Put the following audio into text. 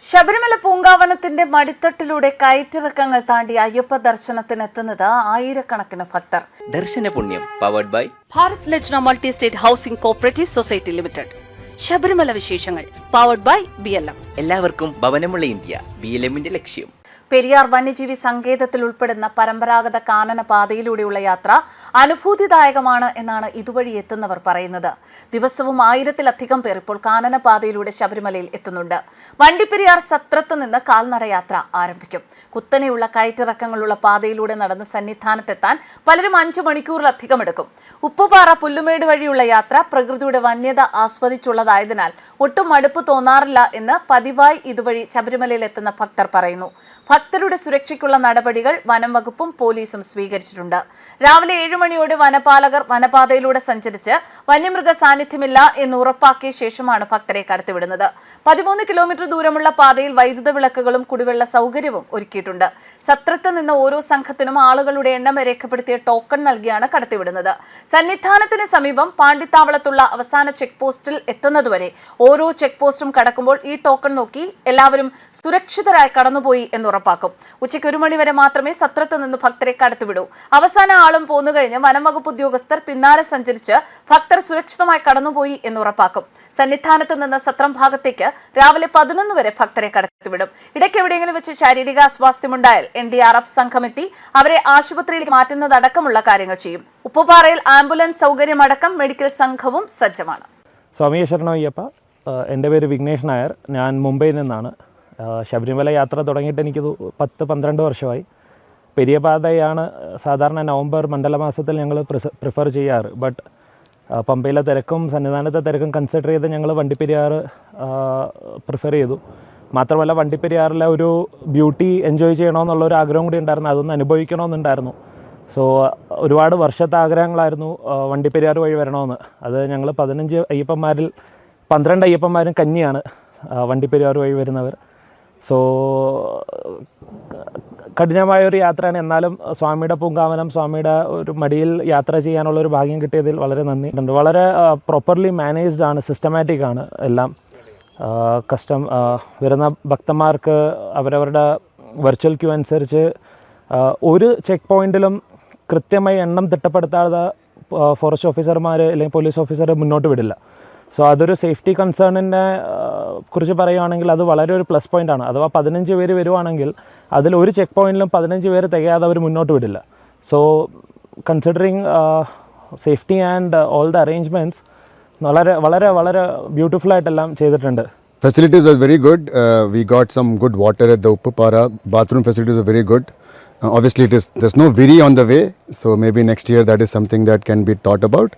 ശബരിമല പൂങ്കാവനത്തിന്റെ മടിത്തട്ടിലൂടെ കയറ്റിറക്കങ്ങൾ താണ്ടി അയ്യപ്പ ദർശനത്തിനെത്തുന്നത് ആയിരക്കണക്കിന് ഭക്തർ. ദർശന പുണ്യം powered by Bharat Lajna multi state housing cooperative society limited. Sabarimala വിശേഷങ്ങൾ പവർഡ് ബൈ BLM. എല്ലാവർക്കും ഭവനമുള്ള ഇന്ത്യ BLMന്റെ ലക്ഷ്യം. പെരിയാർ വന്യജീവി സങ്കേതത്തിൽ ഉൾപ്പെടുന്ന പരമ്പരാഗത കാനന പാതയിലൂടെയുള്ള യാത്ര അനുഭൂതിദായകമാണ് എന്നാണ് ഇതുവഴി എത്തുന്നവർ പറയുന്നത്. ദിവസവും 1000-ലധികം പേർ ഇപ്പോൾ കാനന പാതയിലൂടെ ശബരിമലയിൽ എത്തുന്നുണ്ട്. വണ്ടിപ്പെരിയാർ സത്രത്ത് നിന്ന് കാൽനടയാത്ര ആരംഭിക്കും. കുത്തനെയുള്ള കയറ്റിറക്കങ്ങളുള്ള പാതയിലൂടെ നടന്ന് സന്നിധാനത്തെത്താൻ പലരും 5 മണിക്കൂറിലധികം എടുക്കും. ഉപ്പുപാറ പുല്ലുമേട് വഴിയുള്ള യാത്ര പ്രകൃതിയുടെ വന്യത ആസ്വദിച്ചുള്ളതായതിനാൽ ഒട്ടും മടുപ്പ് തോന്നാറില്ല എന്ന് പതിവായി ഇതുവഴി ശബരിമലയിൽ എത്തുന്ന ഭക്തർ പറയുന്നു. ഭക്തരുടെ സുരക്ഷയ്ക്കുള്ള നടപടികൾ വനം വകുപ്പും പോലീസും സ്വീകരിച്ചിട്ടുണ്ട്. രാവിലെ 7 മണിയോടെ വനപാലകർ വനപാതയിലൂടെ സഞ്ചരിച്ച് വന്യമൃഗ സാന്നിധ്യമില്ല എന്ന് ഉറപ്പാക്കിയ ശേഷമാണ് ഭക്തരെ കടത്തിവിടുന്നത്. 13 കിലോമീറ്റർ ദൂരമുള്ള പാതയിൽ വൈദ്യുത വിളക്കുകളും കുടിവെള്ള സൗകര്യവും ഒരുക്കിയിട്ടുണ്ട്. സത്രത്ത് നിന്ന് ഓരോ സംഘത്തിനും ആളുകളുടെ എണ്ണം രേഖപ്പെടുത്തിയ ടോക്കൺ നൽകിയാണ് കടത്തിവിടുന്നത്. സന്നിധാനത്തിന് സമീപം പാണ്ടിത്താവളത്തുള്ള അവസാന ചെക്ക് പോസ്റ്റിൽ എത്തുന്നതുവരെ ഓരോ ചെക്ക് പോസ്റ്റും കടക്കുമ്പോൾ ഈ ടോക്കൺ നോക്കി എല്ലാവരും സുരക്ഷിതരായി കടന്നുപോയി എന്ന് ഉറപ്പാക്കും. ഉച്ചയ്ക്ക് 1 മണി വരെ മാത്രമേ സത്രത്ത് നിന്ന് ഭക്തരെ കടത്തിവിടൂ. അവസാന ആളും പോന്നു കഴിഞ്ഞ് വനംവകുപ്പ് ഉദ്യോഗസ്ഥർ പിന്നാലെ സഞ്ചരിച്ച് ഭക്തർ സുരക്ഷിതമായി കടന്നുപോയി എന്ന് ഉറപ്പാക്കും. സന്നിധാനത്ത് നിന്ന് സത്രം ഭാഗത്തേക്ക് രാവിലെ 11 വരെ ഭക്തരെ കടത്തിവിടും. ഇടയ്ക്ക് എവിടെയെങ്കിലും വെച്ച് ശാരീരിക അസ്വാസ്ഥ്യമുണ്ടായാൽ NDRF സംഘമെത്തി അവരെ ആശുപത്രിയിലേക്ക് മാറ്റുന്നതടക്കമുള്ള കാര്യങ്ങൾ ചെയ്യും. ഉപ്പുപാറയിൽ ആംബുലൻസ് സൗകര്യമടക്കം മെഡിക്കൽ സംഘവും സജ്ജമാണ്. സ്വാമിയെ ശരണയ്യപ്പ. എൻ്റെ പേര് വിഘ്നേഷ് നായർ. ഞാൻ മുംബൈയിൽ നിന്നാണ്. ശബരിമല യാത്ര തുടങ്ങിയിട്ട് എനിക്ക് 10-12 വർഷമായി. പെരിയ പാതയാണ് സാധാരണ നവംബർ മണ്ഡലമാസത്തിൽ ഞങ്ങൾ പ്രിഫർ ചെയ്യാറ്. ബട്ട് പമ്പയിലെ തിരക്കും സന്നിധാനത്തെ തിരക്കും കൺസിഡർ ചെയ്ത് ഞങ്ങൾ വണ്ടിപ്പെരിയാർ പ്രിഫർ ചെയ്തു. മാത്രമല്ല വണ്ടിപ്പെരിയാറിലെ ഒരു ബ്യൂട്ടി എൻജോയ് ചെയ്യണമെന്നുള്ളൊരു ആഗ്രഹം കൂടി ഉണ്ടായിരുന്നു. അതൊന്ന് അനുഭവിക്കണമെന്നുണ്ടായിരുന്നു. സോ ഒരുപാട് വർഷത്തെ ആഗ്രഹങ്ങളായിരുന്നു വണ്ടിപ്പെരിയാർ വഴി വരണമെന്ന്. അത് ഞങ്ങൾ 15 അയ്യപ്പന്മാരിൽ 12 അയ്യപ്പന്മാരും കന്നിയാണ് വണ്ടിപ്പെരിയാർ വഴി വരുന്നവർ. സോ കഠിനമായൊരു യാത്രയാണ്. എന്നാലും സ്വാമിയുടെ പൂങ്കാവനം, സ്വാമിയുടെ ഒരു മടിയിൽ യാത്ര ചെയ്യാനുള്ളൊരു ഭാഗ്യം കിട്ടിയതിൽ വളരെ നന്ദി. വളരെ പ്രോപ്പർലി മാനേജ്ഡ് ആണ്, സിസ്റ്റമാറ്റിക് ആണ് എല്ലാം. വരുന്ന ഭക്തന്മാർക്ക് അവരവരുടെ വെർച്വൽ ക്യൂ അനുസരിച്ച് ഒരു ചെക്ക് പോയിൻറ്റിലും കൃത്യമായി എണ്ണം തിട്ടപ്പെടുത്താതെ ഫോറസ്റ്റ് ഓഫീസർമാർ അല്ലെങ്കിൽ പോലീസ് ഓഫീസർ മുന്നോട്ട് വിടില്ല. സോ അതൊരു സേഫ്റ്റി കൺസേണിനെ കുറിച്ച് പറയുകയാണെങ്കിൽ അത് വളരെ ഒരു പ്ലസ് പോയിൻ്റാണ്. അഥവാ 15 പേര് വരുവാണെങ്കിൽ അതിൽ ഒരു ചെക്ക് പോയിൻറ്റിലും 15 പേര് തികയാതെ അവർ മുന്നോട്ട് വിടില്ല. So considering safety and all the arrangements വളരെ വളരെ വളരെ ബ്യൂട്ടിഫുൾ ആയിട്ടെല്ലാം ചെയ്തിട്ടുണ്ട്. Facilities are very good. We got some good water at the Uppupara. Bathroom facilities are very good. Obviously there's no Viri on the way, so maybe next year that is something that can be thought about.